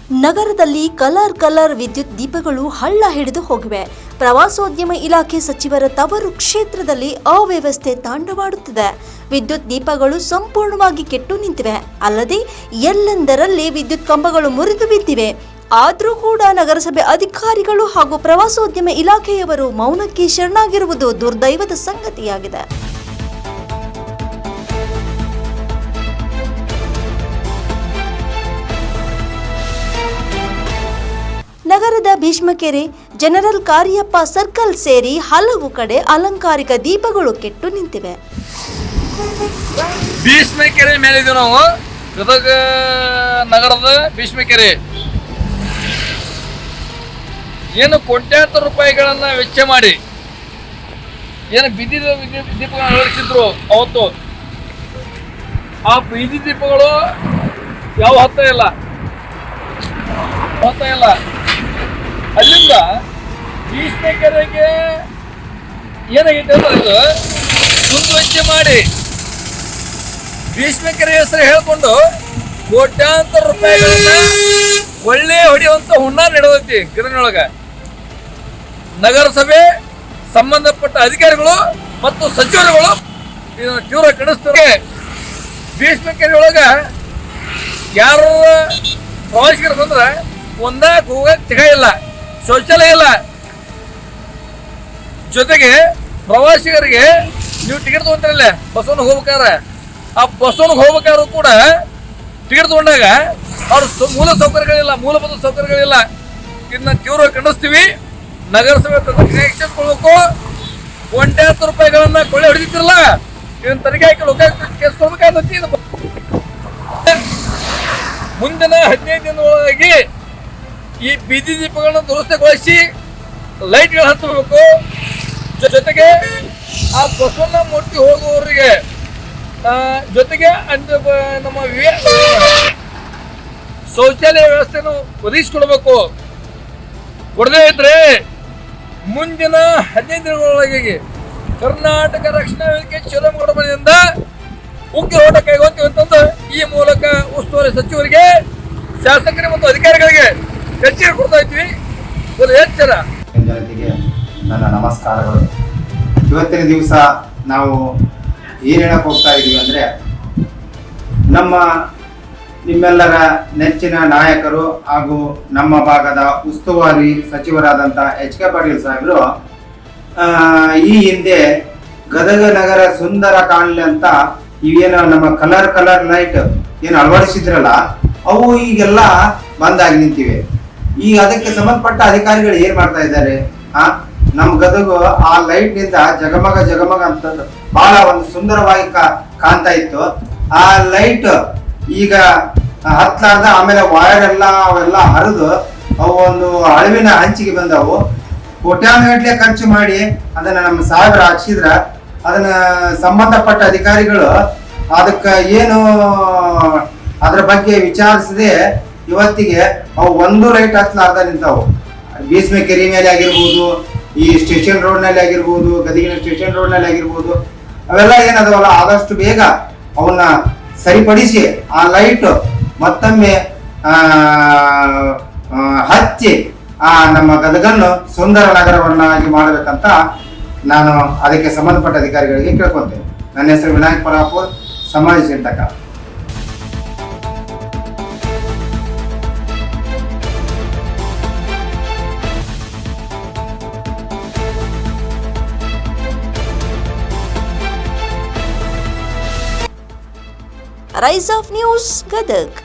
ನಗರದಲ್ಲಿ ಕಲರ್ ವಿದ್ಯುತ್ ದೀಪಗಳು ಹಳ್ಳ ಹಿಡಿದು ಹೋಗಿವೆ. ಪ್ರವಾಸೋದ್ಯಮ ಇಲಾಖೆ ಸಚಿವರ ತವರು ಕ್ಷೇತ್ರದಲ್ಲಿ ಅವ್ಯವಸ್ಥೆ ತಾಂಡವಾಡುತ್ತಿದೆ. ವಿದ್ಯುತ್ ದೀಪಗಳು ಸಂಪೂರ್ಣವಾಗಿ ಕೆಟ್ಟು ನಿಂತಿವೆ. ಅಲ್ಲದೆ ಎಲ್ಲೆಂದರಲ್ಲಿ ವಿದ್ಯುತ್ ಕಂಬಗಳು ಮುರಿದು ಬಿದ್ದಿವೆ. ಆದರೂ ಕೂಡ ನಗರಸಭೆ ಅಧಿಕಾರಿಗಳು ಹಾಗೂ ಪ್ರವಾಸೋದ್ಯಮ ಇಲಾಖೆಯವರು ಮೌನಕ್ಕೆ ಶರಣಾಗಿರುವುದು ದುರ್ದೈವದ ಸಂಗತಿಯಾಗಿದೆ. ನಗರದ ಭೀಷ್ಮಕೆರೆ, ಜನರಲ್ ಕಾರ್ಯಪ್ಪ ಸರ್ಕಲ್ ಸೇರಿ ಹಲವು ಕಡೆ ಅಲಂಕಾರಿಕ ದೀಪಗಳು ಕೆಟ್ಟು ನಿಂತಿವೆ. ಭೀಷ್ಮಕೆರೆ ಮೇಲಿದ್ದೀವಿ ನಾವು. ಗದಗ ನಗರದ ಭೀಷ್ಮಕೆರೆ ಏನು ಕೋಟ್ಯಾಂತರ ರೂಪಾಯಿಗಳನ್ನ ವೆಚ್ಚ ಮಾಡಿ ಏನು ಬೀದಿ ದೀಪಗಳನ್ನು ಅಳವಡಿಸಿದ್ರು ಅವತ್ತು. ಆ ಬೀದಿ ದೀಪಗಳು ಯಾವ ಹತ್ತ ಇಲ್ಲ. ಅಲ್ಲಿಂದ ಭೀಷ್ಮಕೆರೆಗೆ ಏನಾಗೈತೆ ಅಂದ್ರೆ ಇದು ದುಂದುವೆಚ್ಚ ಮಾಡಿ ಭೀಷ್ಮಕೆರೆ ಹೆಸರು ಹೇಳ್ಕೊಂಡು ಕೋಟ್ಯಾಂತರ ರೂಪಾಯಿಗಳನ್ನ ಒಳ್ಳೆ ಹೊಡೆಯುವಂತ ಹುಣ್ಣ ನಡೆದೈತಿ ಗಿರಣಿಯೊಳಗ. ನಗರಸಭೆ ಸಂಬಂಧಪಟ್ಟ ಅಧಿಕಾರಿಗಳು ಮತ್ತು ಸಚಿವರುಗಳು ಇದನ್ನು ತೀವ್ರ ಖಂಡಿಸ್ತಾರೆ. ಭೀಷ್ಮಕೆರೆ ಒಳಗ ಯಾರು ಪ್ರವಾಸಿಗರು ಬಂದ್ರೆ ಒಂದಾಕ್ ಹೋಗಕ್ ಜಾಗ ಇಲ್ಲ, ಶೌಚಾಲಯ ಇಲ್ಲ. ಜೊತೆಗೆ ಪ್ರವಾಸಿಗರಿಗೆ ನೀವು ಟಿಕೆಟ್ ತಗೊಂತಾರಲ್ಲ ಬಸ್ಸನ್ನು ಹೋಗ್ಬೇಕಾದ್ರೆ, ಆ ಬಸ್ಸನ್ನು ಹೋಗ್ಬೇಕಾದ್ರೂ ಕೂಡ ಟಿಕೆಟ್ ತಗೊಂಡಾಗ ಅವ್ರ ಮೂಲಭೂತ ಸೌಕರ್ಯಗಳಿಲ್ಲ. ಇದನ್ನ ತೀವ್ರ ಖಂಡಿಸ್ತೀವಿ. ನಗರಸಭೆ ಆಕ್ಷನ್ ಕೊಡ್ಬೇಕು. ಕೋಟ್ಯಾಂತರ ರೂಪಾಯಿಗಳನ್ನ ಕೊಳ್ಳೆ ಹೊಡೆದಿದ್ರಲ್ಲ, ಇದನ್ನ ತನಿಖೆ ಹಾಕಿ ಲೋಕಾಯುಕ್ತ ಕೇಸ್ ಕೊಡ್ಬೇಕಾಗ್ತೈತಿ. ಮುಂದಿನ 15 ದಿನದೊಳಗಾಗಿ ಈ ಬೀದಿ ದೀಪಗಳನ್ನು ದುರಸ್ತಿಗೊಳಿಸಿ ಲೈಟ್ಗಳು ಹಚ್ಚಬೇಕು. ಜೊತೆಗೆ ಆ ಬಸವಣ್ಣ ಮೂರ್ತಿ ಹೋಗುವವರಿಗೆ ಜೊತೆಗೆ ನಮ್ಮ ಶೌಚಾಲಯ ವ್ಯವಸ್ಥೆಯನ್ನು ಒದಗಿಸಿಕೊಡ್ಬೇಕು. ಕೊಡದೇ ಇದ್ರೆ ಮುಂದಿನ 15 ದಿನಗಳೊಳಗೆ ಕರ್ನಾಟಕ ರಕ್ಷಣಾ ವೇದಿಕೆ ಶಿವಮೊಗ್ಗದಿಂದ ಉಗ್ರ ಹೋರಾಟ ಕೈಗೊಳ್ತೀವಿ ಅಂತಂದು ಈ ಮೂಲಕ ಉಸ್ತುವಾರಿ ಸಚಿವರಿಗೆ, ಶಾಸಕರಿಗೆ ಮತ್ತು ಅಧಿಕಾರಿಗಳಿಗೆ ಎಚ್ಚರಿಕೆ ಕೊಡ್ತಾ ಇದ್ವಿ. ಎಚ್ಚರ. ಜನತೆಗೆ ನನ್ನ ನಮಸ್ಕಾರಗಳು. ಇವತ್ತಿನ ದಿವಸ ನಾವು ಏನು ಹೇಳಕ್ಕೆ ಹೋಗ್ತಾ ಇದ್ದೀವಿ ಅಂದರೆ, ನಿಮ್ಮೆಲ್ಲರ ನೆಚ್ಚಿನ ನಾಯಕರು ಹಾಗೂ ನಮ್ಮ ಭಾಗದ ಉಸ್ತುವಾರಿ ಸಚಿವರಾದಂಥ ಎಚ್ ಕೆ ಪಾಟೀಲ್ ಸಾಹೇಬರು ಈ ಹಿಂದೆ ಗದಗ ನಗರ ಸುಂದರ ಕಾಣಲಿ ಅಂತ ಇವೇನು ನಮ್ಮ ಕಲರ್ ಲೈಟ್ ಏನು ಅಳವಡಿಸಿದ್ರಲ್ಲ, ಅವು ಈಗೆಲ್ಲ ಬಂದಾಗಿ ನಿಂತಿವೆ. ಈಗ ಅದಕ್ಕೆ ಸಂಬಂಧಪಟ್ಟ ಅಧಿಕಾರಿಗಳು ಏನ್ ಮಾಡ್ತಾ ಇದ್ದಾರೆ, ನಮ್ ಗದಗು ಆ ಲೈಟ್ ನಿಂದ ಜಗಮಗ ಅಂತದ್ದು ಬಹಳ ಒಂದು ಸುಂದರವಾಗಿ ಕಾಣ್ತಾ ಇತ್ತು. ಆ ಲೈಟ್ ಈಗ ಹತ್ಲಾರ್ದ ಆಮೇಲೆ ವೈರ್ ಅವೆಲ್ಲ ಹರಿದು ಅವು ಒಂದು ಅಳಿವಿನ ಹಂಚಿಗೆ ಬಂದವು. ಕೋಟ್ಯಾಂಗಟ್ಟಲೆ ಖರ್ಚು ಮಾಡಿ ಅದನ್ನ ನಮ್ಮ ಸಾಹೇಬರು ಹಾಕ್ಸಿದ್ರ, ಅದನ್ನ ಸಂಬಂಧಪಟ್ಟ ಅಧಿಕಾರಿಗಳು ಅದಕ್ಕೆ ಏನು ಅದ್ರ ಬಗ್ಗೆ ವಿಚಾರಿಸದೆ ಇವತ್ತಿಗೆ ಅವು ಒಂದು ಲೈಟ್ ಹತ್ಲಾರ್ದ ನಿಂತಾವು. ಭೀಷ್ಮಕೆರೆ ಮೇಲೆ ಆಗಿರ್ಬೋದು, ಈ ಸ್ಟೇಷನ್ ರೋಡ್ ನಲ್ಲಿ ಆಗಿರ್ಬೋದು, ಗದಗಿನ ಸ್ಟೇಷನ್ ರೋಡ್ ನಲ್ಲಿ ಆಗಿರ್ಬೋದು, ಅವೆಲ್ಲ ಏನದವಲ್ಲ ಆದಷ್ಟು ಬೇಗ ಅವನ್ನ ಸರಿಪಡಿಸಿ ಆ ಲೈಟ್ ಮತ್ತೊಮ್ಮೆ ಹಚ್ಚಿ ನಮ್ಮ ಗದಗನ್ನು ಸುಂದರ ನಗರವನ್ನಾಗಿ ಮಾಡಬೇಕಂತ ನಾನು ಅದಕ್ಕೆ ಸಂಬಂಧಪಟ್ಟ ಅಧಿಕಾರಿಗಳಿಗೆ ಕೇಳ್ಕೊಂತೇನೆ. ನನ್ನ ಹೆಸರು ವಿನಾಯಕ್ ಪರಾಪುರ್, ಸಮಾಜ ಚಿಂತಕ. Rise of news Gadag.